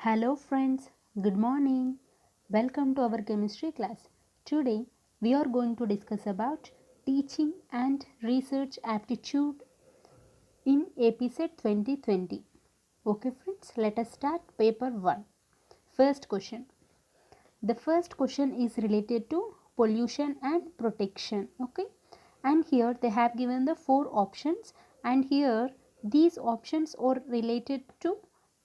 Hello friends, good morning. Welcome to our chemistry class. Today we are going to discuss about teaching and research aptitude in Apset 2020. Okay friends, let us start paper 1. First question. The first question is related to pollution and protection. Okay, and here they have given the four options, and here these options are related to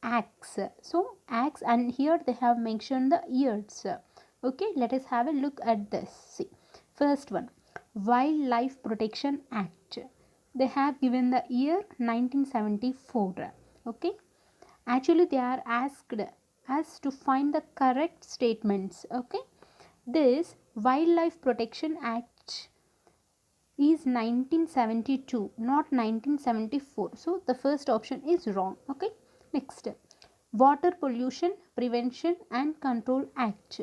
acts. So acts, and here they have mentioned the years. Okay, let us have a look at this. See, first one, Wildlife Protection Act. They have given the year 1974. Okay, actually they are asked us to find the correct statements. Okay, this Wildlife Protection Act is 1972, not 1974, so the first option is wrong. Okay, next, Water Pollution Prevention and Control Act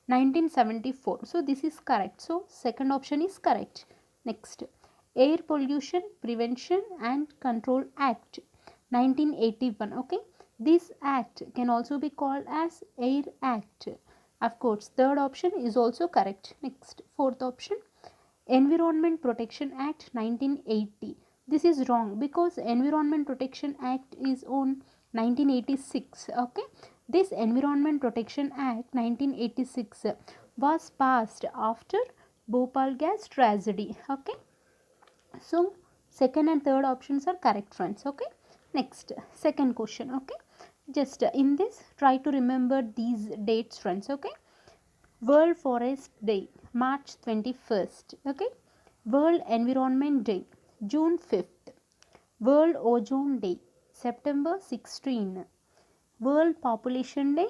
1974, so this is correct, so second option is correct. Next, Air Pollution Prevention and Control Act 1981. Okay, this act can also be called as Air Act. Of course, third option is also correct. Next, fourth option, Environment Protection Act 1980. This is wrong because Environment Protection Act is on 1986. Okay, this Environment Protection Act 1986 was passed after Bhopal gas tragedy. Okay, so second and third options are correct friends. Okay, next, second question. Okay, just in this try to remember these dates friends. Okay, World Forest Day, March 21st. Okay, World Environment Day, June 5th. World Ozone Day, September 16. World Population Day,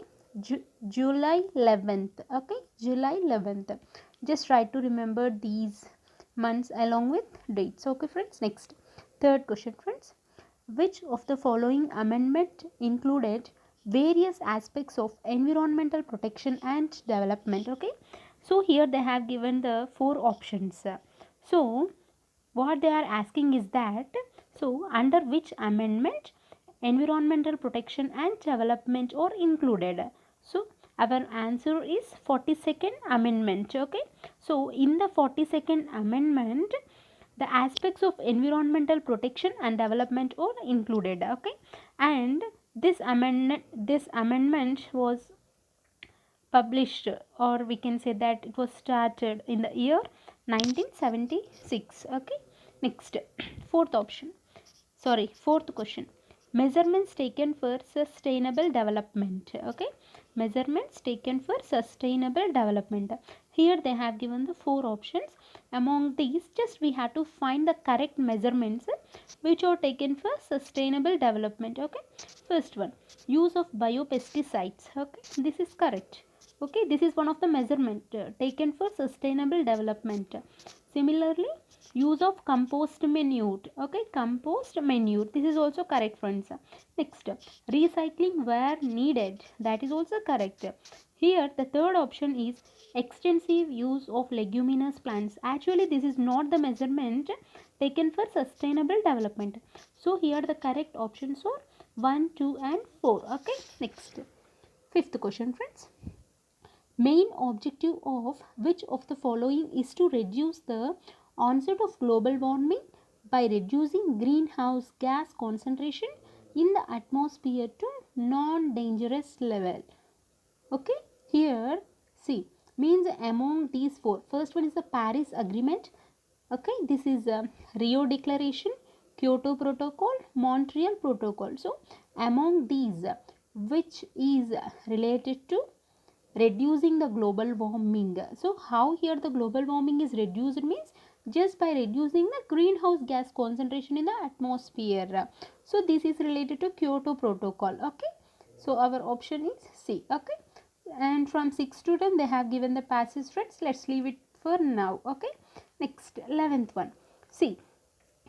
July 11th. Okay, July 11th. Just try to remember these months along with dates. Okay friends, next, third question friends, which of the following amendment included various aspects of environmental protection and development? Okay, so here they have given the four options. So what they are asking is that, so under which amendment environmental protection and development are included? So our answer is 42nd amendment. Okay, so in the 42nd amendment the aspects of environmental protection and development are included. Okay, and this amendment was published, or we can say that it was started in the year 1976. Okay, next, fourth option, sorry, fourth question, measurements taken for sustainable development. Okay, measurements taken for sustainable development, here they have given the four options. Among these, just we have to find the correct measurements which are taken for sustainable development. Okay, first one, use of biopesticides. Okay, this is correct. Okay, this is one of the measurement taken for sustainable development. Similarly, use of compost manure. Okay, compost manure, this is also correct friends. Next, recycling where needed, that is also correct. Here the third option is extensive use of leguminous plants. Actually this is not the measurement taken for sustainable development, so here the correct options are 1, 2 and 4. Okay, next, fifth question friends, main objective of which of the following is to reduce the onset of global warming by reducing greenhouse gas concentration in the atmosphere to non-dangerous level? Okay, here see, means among these four, first one is the Paris Agreement. Okay, this is a Rio Declaration, Kyoto Protocol, Montreal Protocol. So among these, which is related to reducing the global warming? So how here the global warming is reduced means just by reducing the greenhouse gas concentration in the atmosphere. So this is related to Kyoto Protocol. Okay, so our option is C. Okay, and from 6 to 10 they have given the passage friends, let's leave it for now. Okay, next, 11th one, see,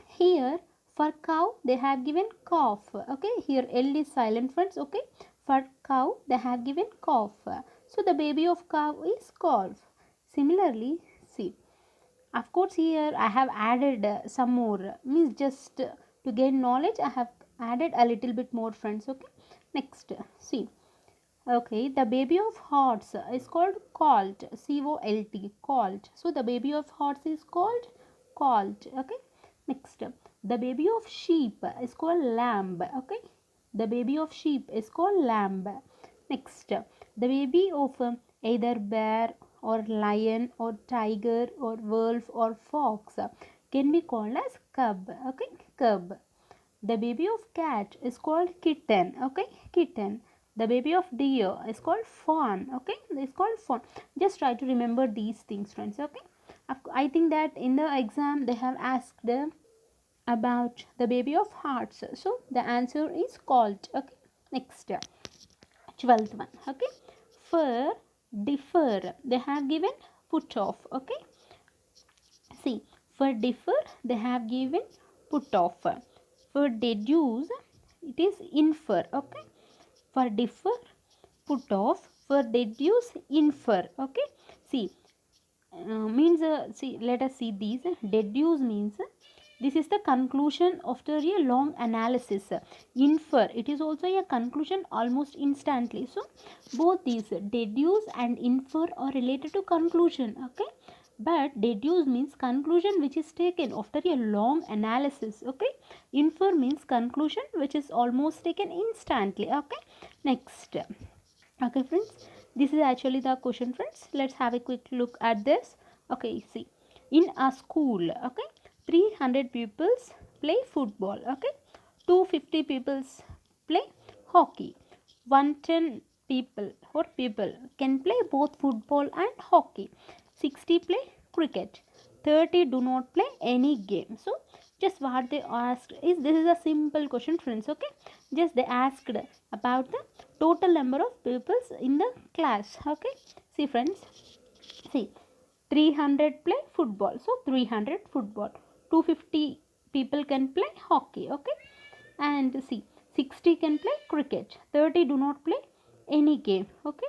here for cow they have given cough. Okay, here L is silent friends. Okay, for cow they have given cough, so the baby of cow is calf. Similarly, see, of course here I have added some more, means just to gain knowledge I have added a little bit more friends. Okay, next, see, Okay, the baby of horse is called colt. C-O-L-T, colt. So the baby of horse is called colt. Okay. Next, the baby of sheep is called lamb. Okay. The baby of sheep is called lamb. Next, the baby of either bear or lion or tiger or wolf or fox can be called as cub. Okay, cub. The baby of cat is called kitten. Okay, kitten. The baby of deer is called fawn. Okay, it's called fawn. Just try to remember these things, friends. Okay, I think that in the exam they have asked about the baby of hearts. So the answer is called. Okay, next 12th one. Okay, for defer they have given put off. Okay, see, for differ, they have given put off. For deduce, it is infer. Okay. For differ, put off. For deduce, infer. Okay. See, means see, let us see these. Deduce means this is the conclusion after a long analysis. Infer, it is also a conclusion almost instantly. So both these deduce and infer are related to conclusion. Okay, but deduce means conclusion which is taken after a long analysis. Okay, infer means conclusion which is almost taken instantly. Okay, next. Okay, friends, this is actually the question, friends. Let's have a quick look at this. Okay, see, in a school, okay, 300 pupils play football. Okay, 250 pupils play hockey. 110 people can play both football and hockey. 60 play cricket. 30 do not play any game. So just what they asked is, this is a simple question, friends. Okay, just they asked about the total number of pupils in the class. Okay, see, friends, see, 300 play football, so 300 football. 250 people can play hockey. Okay, and see, 60 can play cricket. 30 do not play any game. Okay,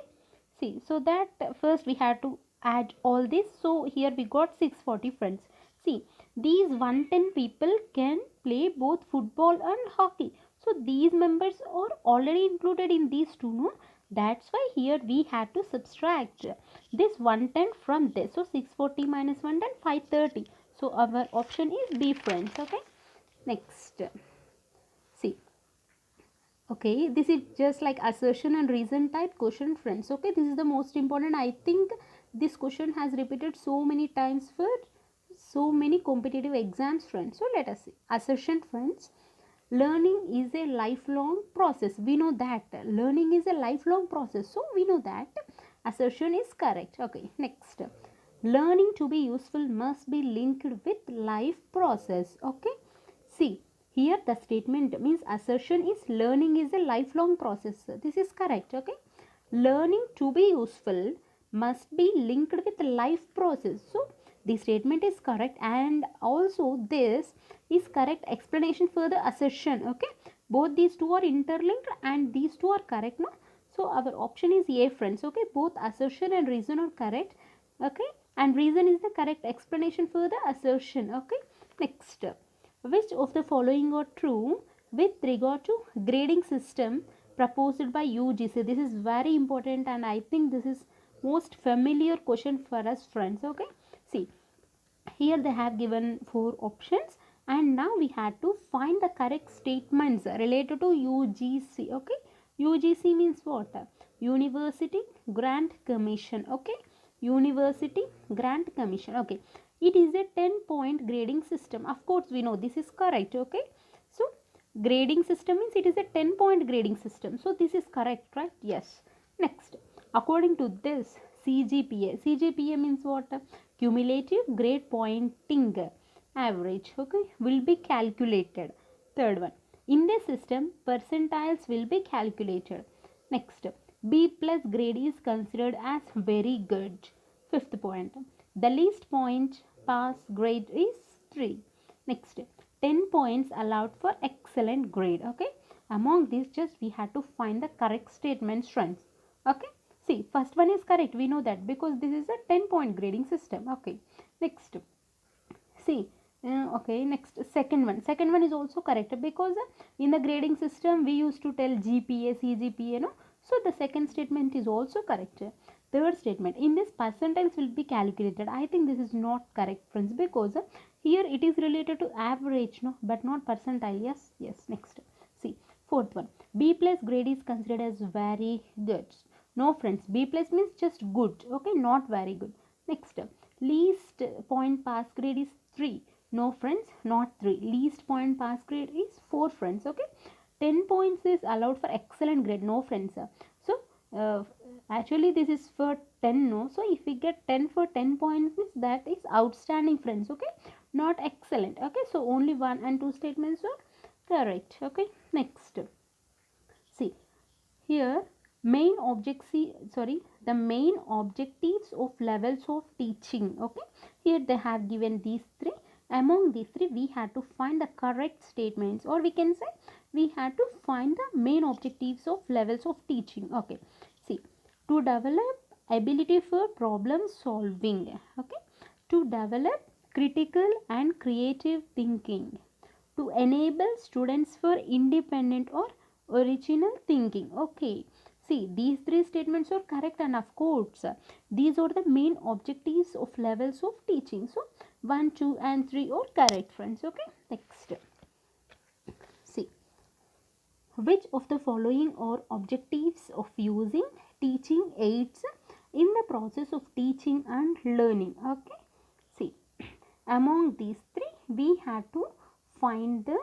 see, so that first we had to add all this. So here we got 640, friends. See, these 110 people can play both football and hockey. So these members are already included in these two, no? That's why here we had to subtract this 110 from this. So 640 minus 110, 530. So our option is B, friends. Okay, next, see, okay, this is just like assertion and reason type question, friends. Okay, this is the most important. I think this question has repeated so many times for so many competitive exams, friends. So let us see. Assertion, friends. Learning is a lifelong process. We know that learning is a lifelong process. So we know that assertion is correct. Okay, next. Learning to be useful must be linked with life process. Okay, see, here the statement means assertion is learning is a lifelong process. This is correct. Okay, learning to be useful must be linked with life process. So the statement is correct, and also this is correct explanation for the assertion. Okay, both these two are interlinked and these two are correct, no? So our option is A, friends. Okay, both assertion and reason are correct. Okay, and reason is the correct explanation for the assertion. Okay, next, which of the following are true with regard to grading system proposed by UGC? This is very important, and I think this is most familiar question for us, friends. Okay, see, here they have given 4 options, and now we had to find the correct statements related to UGC. Okay, UGC means what? University Grant Commission. Okay, University Grant Commission. Okay, it is a 10-point grading system. Of course we know this is correct. Okay, so grading system means it is a 10-point grading system. So this is correct, right? Yes. Next, according to this, CGPA means what? Cumulative grade pointing average. Okay, will be calculated. Third one, in this system percentiles will be calculated. Next, B plus grade is considered as very good. Fifth point, the least point pass grade is 3. Next, 10 points allowed for excellent grade. Okay, among these just we had to find the correct statements, friends. Okay, see, first one is correct, we know that because this is a 10-point grading system. Okay, next, see, okay, next, second one is also correct because in the grading system we used to tell GPA, CGPA, no? So the second statement is also correct. Third statement, in this percentiles will be calculated. I think this is not correct, friends, because here it is related to average, no, but not percentile. Yes, yes. Next, see, fourth one, B plus grade is considered as very good. No, friends, B plus means just good. Okay, not very good. Next, least point pass grade is 3. No, friends, not 3. Least point pass grade is 4, friends. Okay, 10 points is allowed for excellent grade. No, friends. So uh, actually this is for 10, no. So if we get 10 for 10 points means that is outstanding, friends. Okay, not excellent. Okay, so only 1 and 2 statements are correct. Okay, next, see, here main the main objectives of levels of teaching. Okay, here they have given these three. Among these three we had to find the correct statements, or we can say we had to find the main objectives of levels of teaching. Okay, see, to develop ability for problem solving. Okay, to develop critical and creative thinking, to enable students for independent or original thinking. Okay, see, these three statements are correct, and of course these are the main objectives of levels of teaching. So 1, 2 and 3 are correct, friends. Okay, next, see, which of the following are objectives of using teaching aids in the process of teaching and learning? Okay, see, among these three we had to find the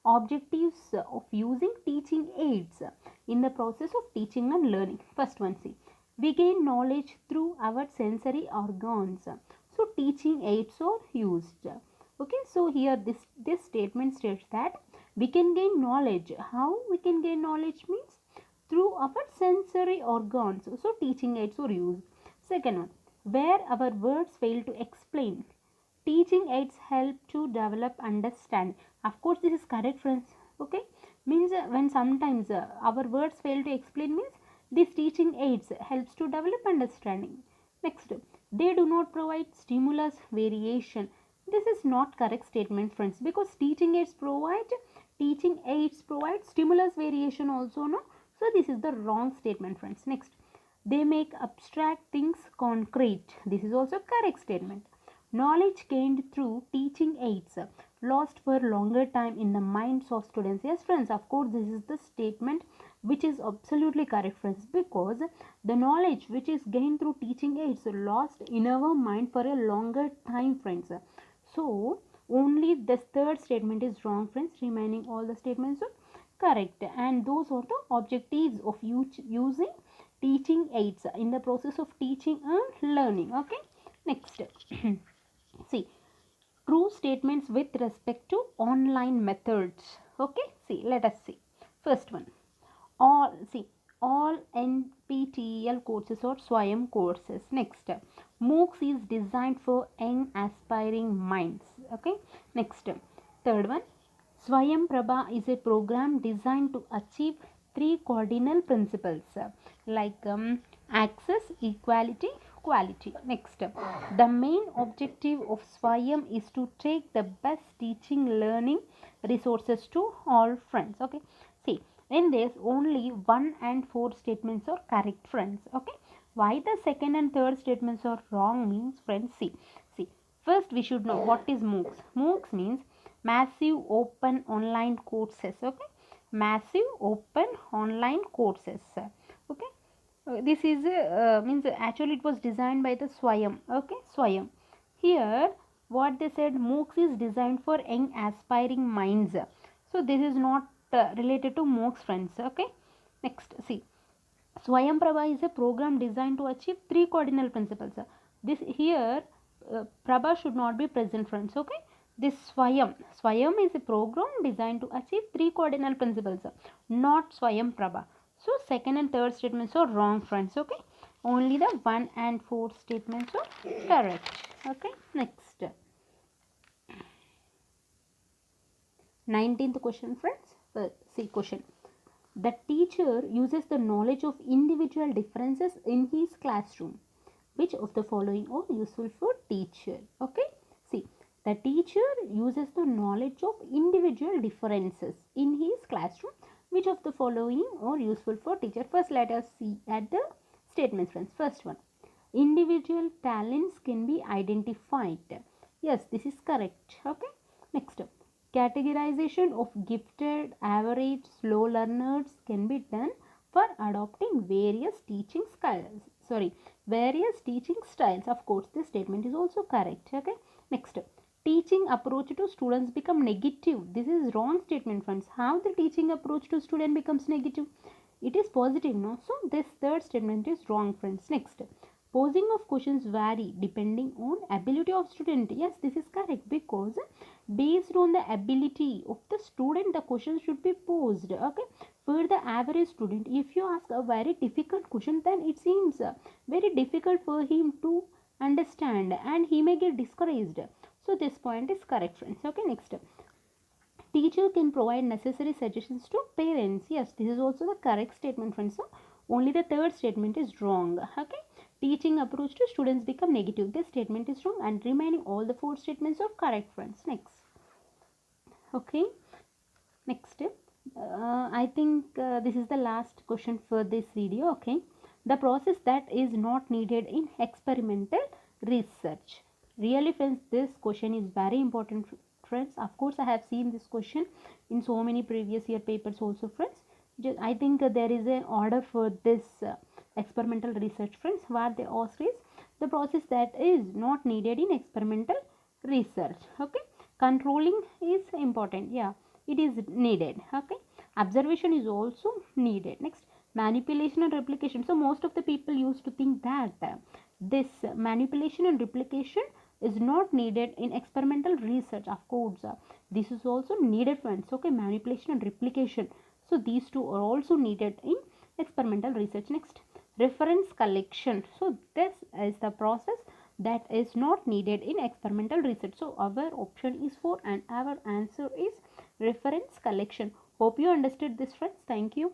objectives of using teaching aids in the process of teaching and learning. First one, see, we gain knowledge through our sensory organs. So teaching aids are used. Okay, so here this statement states that we can gain knowledge. How we can gain knowledge means through our sensory organs. So teaching aids are used. Second one, where our words fail to explain, teaching aids help to develop understand. Of course this is correct, friends. Okay, means when sometimes our words fail to explain means this teaching aids helps to develop understanding. Next, they do not provide stimulus variation. This is not correct statement, friends, because teaching aids provide stimulus variation also, no. So this is the wrong statement, friends. Next, they make abstract things concrete. This is also correct statement. Knowledge gained through teaching aids lost for longer time in the minds of students. Yes, friends, of course this is the statement which is absolutely correct, friends, because the knowledge which is gained through teaching aids lost in our mind for a longer time, friends. So only this third statement is wrong, friends. Remaining all the statements are correct, and those are the objectives of using teaching aids in the process of teaching and learning. Okay, next, see, true statements with respect to online methods. Okay, see, let us see. First one, all NPTEL courses or Swayam courses. Next, MOOCs is designed for young aspiring minds. Okay, next, third one, Swayam Prabha is a program designed to achieve three cardinal principles like access, equality, quality. Next, the main objective of Swayam is to take the best teaching learning resources to all friends. Okay, see, in this only 1 and 4 statements are correct, friends. Okay, why the second and third statements are wrong means, friends, see, first we should know what is MOOCs. MOOCs means massive open online courses. Okay, massive open online courses. Okay, this is means actually it was designed by the Swayam. Okay, Swayam. Here what they said, MOOCs is designed for young aspiring minds. So this is not related to MOOCs, friends. Okay, next, see, Swayam Prabha is a program designed to achieve three cardinal principles. This here Prabha should not be present, friends. Okay, this Swayam is a program designed to achieve three cardinal principles, not Swayam Prabha. So second and third statements are wrong, friends. Okay, only the 1 and 4 statements are correct. Okay, next, 19th question, friends. See, question, the teacher uses the knowledge of individual differences in his classroom. Which of the following are useful for teacher? Okay, see, the teacher uses the knowledge of individual differences in his classroom. Which of the following are useful for teacher? First, let us see at the statements, friends. First one, individual talents can be identified. Yes, this is correct. Okay. Next, categorization of gifted, average, slow learners can be done for adopting various teaching styles. Various teaching styles. Of course, this statement is also correct. Okay. Next, teaching approach to students become negative. This is wrong statement, friends. How the teaching approach to student becomes negative? It is positive, no? So this third statement is wrong, friends. Next, posing of questions vary depending on ability of student. Yes, this is correct, because based on the ability of the student, the question should be posed. Okay, for the average student, if you ask a very difficult question, then it seems very difficult for him to understand and he may get discouraged. So this point is correct, friends. Okay, next, teacher can provide necessary suggestions to parents. Yes, this is also the correct statement, friends. So only the third statement is wrong. Okay, teaching approach to students become negative. This statement is wrong, and remaining all the four statements are correct, friends. Next. Okay, next, I think this is the last question for this video. Okay, the process that is not needed in experimental research. Really, friends, this question is very important, friends. Of course, I have seen this question in so many previous year papers also, friends. I think there is an order for this experimental research, friends. What they ask is the process that is not needed in experimental research. Okay, controlling is important. Yeah, it is needed. Okay, observation is also needed. Next, manipulation and replication. So most of the people used to think that this manipulation and replication is not needed in experimental research. Of course, this is also needed, friends. Okay, manipulation and replication, so these two are also needed in experimental research. Next, reference collection. So this is the process that is not needed in experimental research. So our option is 4 and our answer is reference collection. Hope you understood this, friends. Thank you.